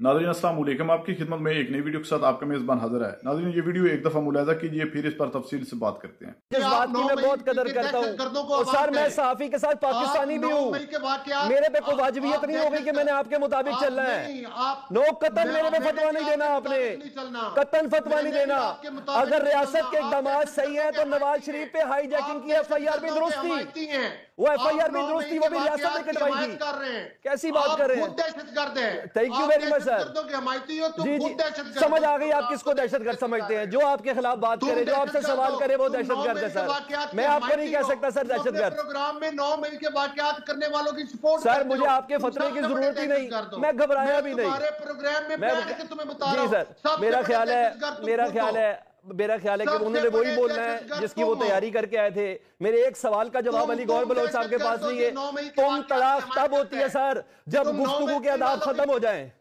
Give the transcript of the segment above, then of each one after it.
नाज़रीन अस्सलाम वालेकुम, आपकी खिदमत में एक नई वीडियो के साथ आपका मेज़बान हाजिर है। नाज़रीन ये वीडियो एक दफ़ा मुलाहिज़ा कीजिए, फिर इस पर तफसील से बात करते हैं। इस बात की मैं बहुत कदर करता हूँ और सर मैं सहाफ़ी के साथ पाकिस्तानी भी हूँ। मेरे पे कोई वाजिबियत नहीं होगी कि मैंने आपके मुताबिक चलना है। नो कतन मेरे पे फतवा नहीं देना, आपने कतन फतवा नहीं देना। अगर रियासत के इक़दामात सही है तो नवाज शरीफ पे हाईजैकिंग की FIR भी दुरुस्त थी, वो FIR भी दुरुस्त थी, वो भी रियासत ने कटवाई थी। कैसी बात कर रहे हैं? Thank you very much sir. जी जी, समझ आ गई आप किसको दहशतगर्द समझते हैं। जो आपके खिलाफ बात करे, जो आपसे सवाल करे, वो दहशतगर्द है सर। मैं आपको नहीं कह सकता सर दहशतगर्द। प्रोग्राम में 9 मई के वाकयात करने वालों की सपोर्ट सर, मुझे आपके फतवे की जरूरत ही नहीं, मैं घबराया भी नहीं। प्रोग्राम में बैठ के तुम्हें बता रहा हूं। जी सर, मेरा ख्याल है कि उन्होंने वही बोलना है जिसकी वो तैयारी करके आए थे। मेरे एक सवाल का जवाब अली गौहर बलोच साहब के पास नहीं है। तुम तड़ाक तब होती है सर जब गुफ्तगू के आदाब खत्म हो जाएं,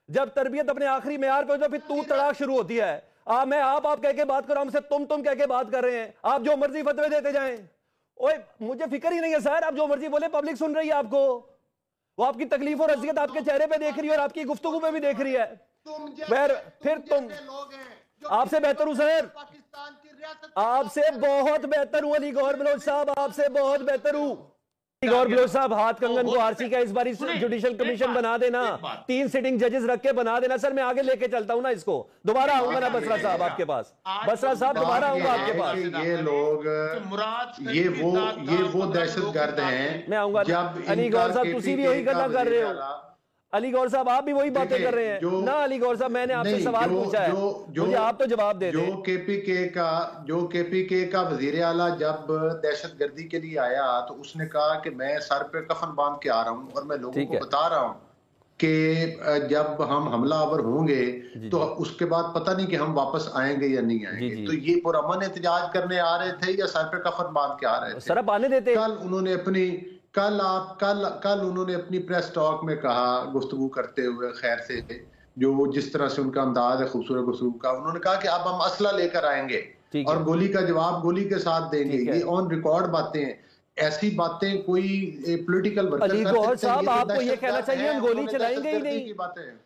जब तरबियत अपने आखिरी मेयार पे हो जाए, फिर तू तड़ाक शुरू होती है। मैं आप कह के बात कर रहा हूं, हमसे तुम कह के बात कर रहे हैं। आप जो मर्जी फतवे देते जाएं। ओए मुझे फिक्र ही नहीं है सर, आप जो मर्जी बोले, पब्लिक सुन रही है आपको। वो आपकी तकलीफ और अज़ियत आपके चेहरे पे देख रही है और आपकी गुफ्तगू पे भी देख रही है। फिर तुम आपसे बेहतर हूं सर, आपसे बहुत बेहतर हूं अली गौहर बलोच साहब, आपसे बहुत बेहतर हूं। अली गौहर बलोच साहब, हाथ कंगन को आरसी का इस बार जुडिशल कमीशन बना देना, 3 सिटिंग जजेस रख के बना देना सर। मैं आगे लेके चलता हूं ना इसको। दोबारा आऊंगा ना बसरा साहब आपके पास, बसरा साहब दोबारा आऊंगा आपके पास। ये लोग ये वो दहशतगर्द हैं। मैं आऊंगा। अली गौहर साहब तुसी भी वही गल्ला कर रहे हो। अली गौहर साहब आप भी वही बातें कर रहे हैं ना। अली गौहर साहब मैंने आपसे सवाल पूछा है, मुझे आप तो जवाब दे दें। जो KPK का वजीर आला जब दहशतगर्दी के लिए आया तो उसने कहा कि मैं सर पे कफन बांध के आ रहा हूँ और मैं लोगों को बता रहा हूँ कि जब हम हमलावर होंगे तो उसके बाद पता नहीं कि हम वापस आएंगे या नहीं आएंगे। तो ये पुरअमन एहतजाज करने आ रहे थे या सर पे कफन बांध के आ रहे थे? सर आप आने देते। कल उन्होंने अपनी प्रेस टॉक में कहा, गुफ्तगू करते हुए खैर से, जो जिस तरह से उनका अंदाज है खूबसूरत गुफ्तगू का, उन्होंने कहा कि अब हम असला लेकर आएंगे और गोली का जवाब गोली के साथ देंगे। ये ऑन रिकॉर्ड बातें हैं। ऐसी बातें कोई पॉलिटिकल वर्कर अली गौहर साहब आपको ये कहना चाहिए हम गोली चलाएंगे ही नहीं।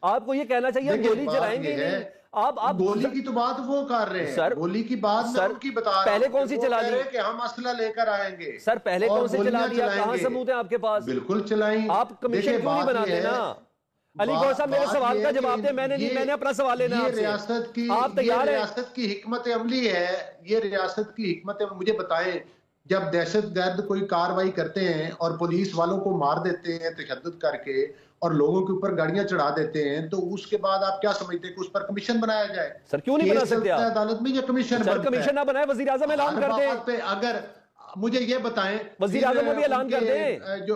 आपको ये कहना चाहिए हम गोली चलाएंगे ही नहीं। आप गोली की तो बात वो कर रहे हैं सर, गोली की बात सर की बता रहे हैं। पहले कौन सी चला दी कि हम असला लेकर आएंगे सर? पहले कौन सी चला दिया? कहां सबूत है आपके पास? बिल्कुल चलाई। आप कमीशन क्यों नहीं बनाते ना? अली गौहर साहब मेरे सवाल का जवाब दे। मैंने अपना सवाल लेना है। रियासत की आप तैयार हैं? रियासत की हिकमत अमली है ये, रियासत की हिकमत। मुझे बताएं, जब दहशतगर्द कोई कार्रवाई करते हैं और पुलिस वालों को मार देते हैं तशद्दुद करके और लोगों के ऊपर गाड़ियां चढ़ा देते हैं, तो उसके बाद आप क्या समझते हैं कि उस पर कमीशन बनाया जाए? सर क्यों नहीं बना सकते आप? अदालत में ये कमीशन ना बनाए, वजीर आज़म ऐलान कर दे। अगर मुझे ये बताएं, वजीर आज़म भी ऐलान कर दे, जो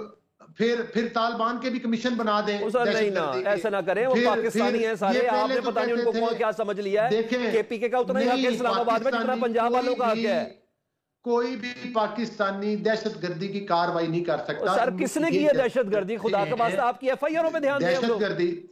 फिर तालिबान के भी कमीशन बना दें। सर नहीं ना, ऐसा ना करें। वो पाकिस्तानी हैं सारे, आपने पता नहीं उनको कौन क्या समझ लिया है। KPK का उतना ही हक है इस्लामाबाद में जितना पंजाब वालों का हक है। कोई भी पाकिस्तानी दहशतगर्दी की कार्रवाई नहीं कर सकता। सर किसने की है दहशतगर्दी? खुदा का वास्ता आपकी FIR पे ध्यान दें। दहशतगर्दी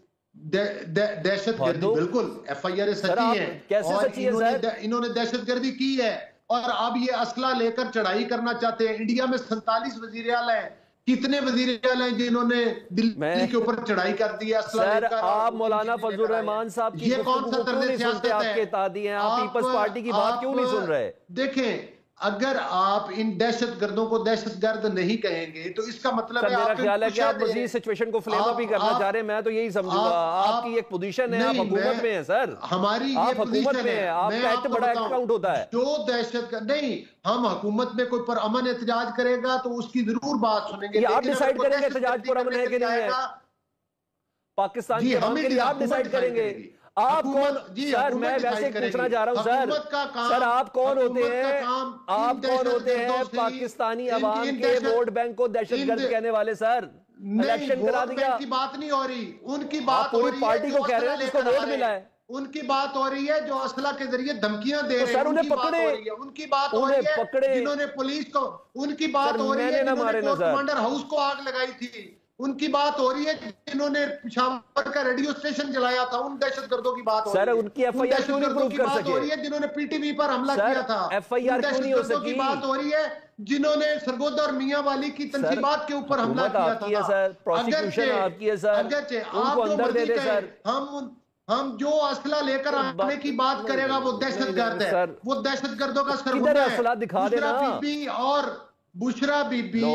बिल्कुल FIR सच्ची है। कैसे सच्ची है सर? इन्होंने दहशतगर्दी की है और अब ये असला लेकर चढ़ाई करना चाहते हैं। इंडिया में 47 वजीर आला है। कितने वजीर आला हैं जिन्होंने दिल्ली के ऊपर चढ़ाई कर दी है असला लेकर? आप मौलाना फजलुर रहमान साहब की ये कौन सा तर्ज सियासत है? आपके तादी हैं, आप पीपल्स पार्टी की बात क्यों नहीं सुन रहे? देखें, अगर आप इन दहशतगर्दों को दहशतगर्द नहीं कहेंगे तो इसका मतलब है मेरा ख्याल है कि आप मजीद सिचुएशन को फ्लेम अप ही करना चाह रहे हैं। मैं तो यही समझूंगा। आपकी एक पोजीशन है, आप हुकूमत में हैं सर। हमारी आप हुकूमत में हैं, आपका एक्ट बड़ा अकाउंट होता है। जो दहशतगर्द नहीं, हम हुकूमत में कोई पुरअमन एहतजाज करेगा तो उसकी जरूर बात सुनेंगे। आप डिसाइड करेंगे एहतजाज पुरअमन है कि नहीं है? पाकिस्तान के हक के लिए आप डिसाइड करेंगे। आप कौन सर? मैं वैसे पूछना चाह रहा हूं सर आप कौन होते हैं? आप कौन होते हैं पाकिस्तानी अवाम के वोट बैंक को दहशतगर्द कहने वाले? सर इलेक्शन करा दिया की बात नहीं हो रही, उनकी बात पूरी पार्टी को कह रहे हैं जिसको वोट मिला है। उनकी बात हो रही है जो असला के जरिए धमकियां दे रहे हैं। उन्हें पकड़े, उनकी बात हो रही है जिन्होंने पुलिस को, उनकी बात हो रही है जिन्होंने कमांडर हाउस को आग लगाई थी। उनकी बात हो रही है जिन्होंने पेशावर का रेडियो स्टेशन जलाया था। उन दहशतगर्दों की बात हो रही है। उनकी FIR क्यों नहीं प्रूव कर सके? हो रही है जिन्होंने PTV पर हमला किया था। FIR क्यों नहीं हो सकी? बात हो रही है जिन्होंने सरगोदा और मियां वाली की तंसीबात के ऊपर हमला किया था सर, प्रोसिक्यूशन आपकी है सर, उनको अंदर दे दे सर। हम जो असला लेकर आने की बात करेगा वो दहशतगर्द है, वो दहशतगर्दों का सरगोदा है। दिखा देना बीबी और बुशरा बीबी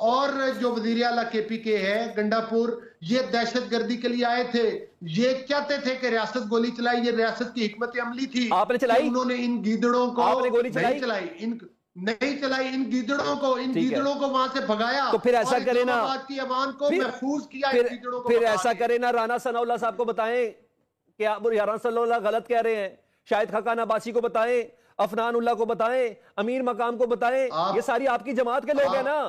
और जो वजीर आला KPK है गंडापुर, ये दहशतगर्दी के लिए आए थे। ये चाहते थे कि रियासत गोली चलाई, ये रियासत की हिकमत अमली थी। आपने चलाई? उन्होंने इन गीदड़ों को आपने गोली नहीं चलाई, नहीं चलाई, इन गीदड़ों को वहां से भगाया। तो फिर ऐसा करे ना, की अवाम को महफूज किया। फिर ऐसा करे ना, राना सनाउल्लाह साहब को बताएं कि आप राना सनाउल्लाह गलत कह रहे हैं, शाहिद खाकान अब्बासी को बताएं, अफनान उल्लाह को बताएं, अमीर मकाम को बताएं, ये सारी आपकी जमात के लोग हैं ना।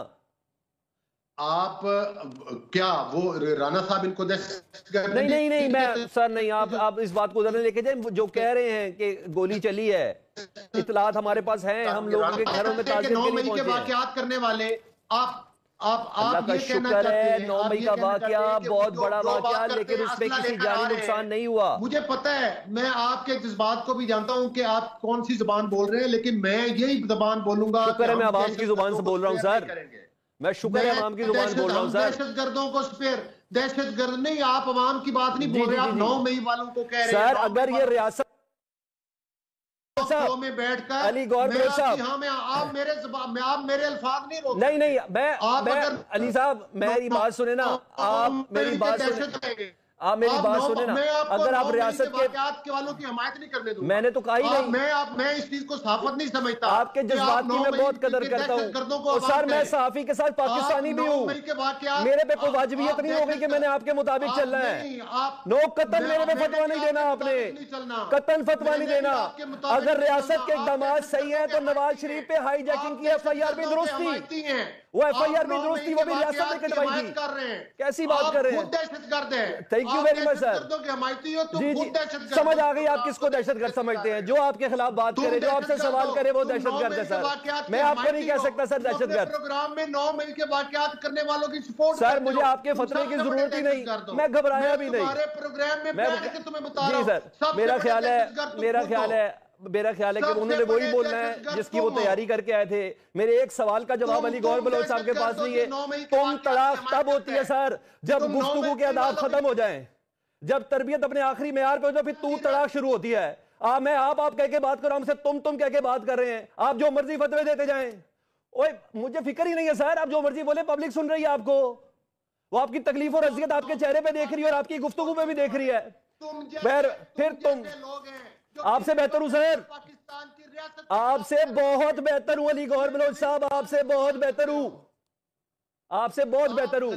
आप क्या वो राना साहब इनको नहीं मैं सर नहीं, आप इस बात को उधर लेके जाए। जो कह रहे हैं कि गोली चली है, इतलात हमारे पास हैं, हम लोगों के घरों में ताज़ियत के लिए पहुंचे। वाक़यात करने वाले आप का शुक्र है 9 मई का वाक़या बहुत बड़ा वाक़या, लेकिन उसमें किसी जानी नुकसान नहीं हुआ। मुझे पता है, मैं आपके जज्बात को भी जानता हूं कि आप कौन सी जुबान बोल रहे हैं, लेकिन मैं यही जुबान बोलूंगा। शुक्र है मैं आवाम की जुबान से बोल रहा हूं सर, मैं शुक्र है आवाम की जुबान बोल रहा हूं सर। दहशतगर्दों को दहशतगर्द नहीं, आप आवाम की बात नहीं बोल रहे, आप 9 मई वालों को कह रहे हैं। सर अगर ये रियासत में बैठकर अली गौर साहब, आप मेरे अल्फाज नहीं रोकते। नहीं मैं अली साहब मेरी बात सुने ना, आप मेरी बात सुने, आप मेरी बात सुने ना। अगर आप रियासत के वालों की हमायत नहीं करने दूंगा। मैंने तो कहा ही नहीं, मैं इस चीज को सहाफत नहीं समझता। आपके जज्बात की मैं बहुत कदर करता हूँ, और सर मैं सहाफी के साथ पाकिस्तानी भी हूँ। मेरे पे कोई वाजिबियत नहीं होगी कि मैंने आपके मुताबिक चलना है। नो कतन मेरे पे फतवा नहीं देना, आपने कतन फतवा नहीं देना। अगर रियासत के इक़दाम सही है तो नवाज शरीफ पे हाईजैकिंग की FIR भी दुरुस्त थी, वो FIR भी दुरुस्त थी, वो भी रियासत ने कटवाई थी। कैसी बात कर रहे हैं? दहशतगर्द है। Thank you very much sir. जी समझ आ गई आप किसको दहशतगर्द समझते हैं। जो आपके खिलाफ बात करे, जो आपसे सवाल करे, वो दहशतगर्द है सर। मैं आपको नहीं कह सकता सर दहशतगर्द। प्रोग्राम में 9 मई के वाक़यात करने वालों की सपोर्ट सर, मुझे आपके फतवे की जरूरत ही नहीं, मैं घबराया भी नहीं। प्रोग्राम में तुम्हें बता रहा हूं। जी सर, मेरा ख्याल है कि उन्होंने वही बोलना है जिसकी वो तैयारी करके आए थे। मेरे एक सवाल का जवाब अली गौर बलोच साहब के पास नहीं है। तुम तड़ाक तब होती है सर जब गुफ्तगू के आदाब खत्म हो जाएं, जब तरबियत अपने आखिरी मेयार पे हो जाए, फिर तू तड़ाक शुरू होती है। मैं आप कह के बात कर रहा हूं, हमसे तुम कह के बात कर रहे हैं। आप जो मर्जी फतवे देते जाएं, ओए मुझे फिक्र ही नहीं है सर। आप जो मर्जी बोले, पब्लिक सुन रही है आपको, वो आपकी तकलीफ और अजियत आपके चेहरे पे देख रही है और आपकी गुफ्तगू पे भी देख रही है। फिर तुम आपसे बेहतर हूं सर, आपसे बहुत बेहतर हूं अली गौर बलोच साहब, आपसे बहुत बेहतर हूं, आपसे बहुत बेहतर हूं।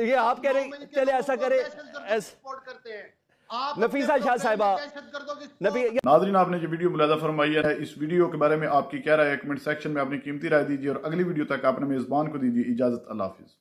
ये आप कह रहे हैं, चले ऐसा करें। नफीसा शाह साहिबा, नाज़रीन आपने जो वीडियो मुलाज़ा फरमाई है, इस वीडियो के बारे में आपकी क्या राय है? कमेंट सेक्शन में अपनी कीमती राय दीजिए और अगली वीडियो तक अपने मेज़बान को दीजिए इजाज़त। अल्लाह हाफिज़।